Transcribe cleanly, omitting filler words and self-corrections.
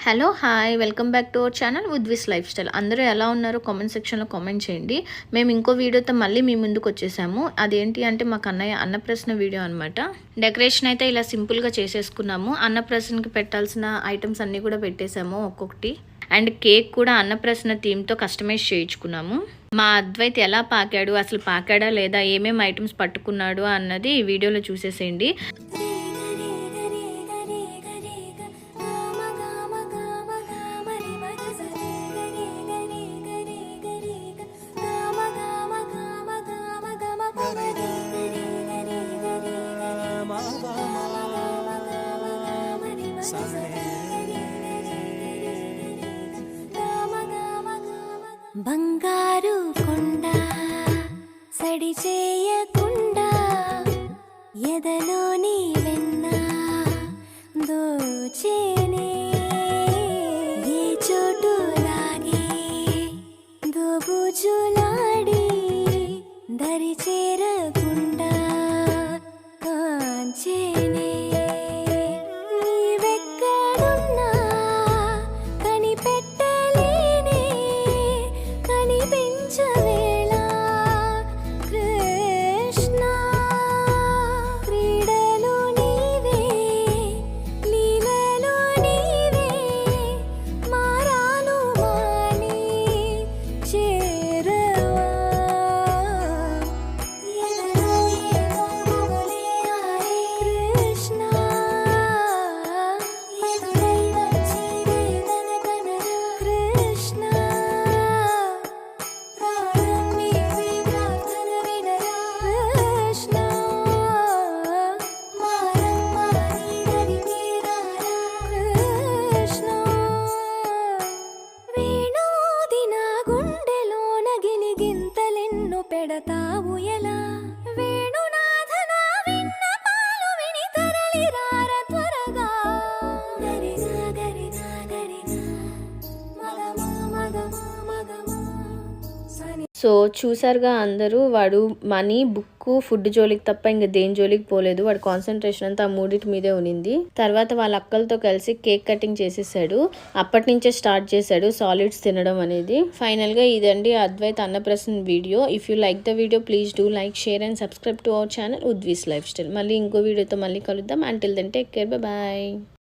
Hello hi welcome back to our channel Udvis lifestyle. అందరూ ఎలా ఉన్నారో కామెంట్ సెక్షన్లో కామెంట్ చేయండి. మేము ఇంకో వీడియోతో మళ్ళీ మీ ముందుకు వచ్చేసాము. అదేంటి అంటే మా కన్నయ్య అన్నప్రసన్న వీడియో అనమాట. డెకరేషన్ అయితే ఇలా సింపుల్గా చేసేసుకున్నాము. అన్నప్రసన్నకి పెట్టాల్సిన ఐటమ్స్ అన్నీ కూడా పెట్టేశాము ఒక్కొక్కటి. అండ్ కేక్ కూడా అన్నప్రసన్న థీమ్తో కస్టమైజ్ చేయించుకున్నాము. మా అద్వైత్ ఎలా పాకాడు, అసలు పాకాడా లేదా, ఏమేమి ఐటమ్స్ పట్టుకున్నాడు అన్నది ఈ వీడియోలో చూసేసేయండి. బంగారు కొండ సడి చేయకుండా ఎదలోని వెన్న దోచేనే ఏ చోటు లాగే దోబుజులాడి దరి చేరకుండా కాంచేనే పెడతావు ఎలా వేణునాథన విన్నపాలు విని తరలిరార త్వరగా గరిగా గరిగా గరిగా మగమా మగమా మగమా. సో చూసారుగా అందరూ, వాడు మనీ, బుక్, ఫుడ్ జోలికి తప్ప ఇంకా దేని జోలికి పోలేదు. వాడు కాన్సన్ట్రేషన్ అంతా ఆ మూడింటి మీదే ఉనింది. తర్వాత వాళ్ళ అక్కలతో కలిసి కేక్ కటింగ్ చేసేసాడు. అప్పటి నుంచే స్టార్ట్ చేశాడు సాలిడ్స్ తినడం అనేది. ఫైనల్గా ఇదండి Advait Annaprasana video. If you like the video please do like, share and subscribe to our channel Udvis lifestyle. మళ్ళీ ఇంకో వీడియోతో మళ్ళీ కలుద్దాం. Until then take care, bye.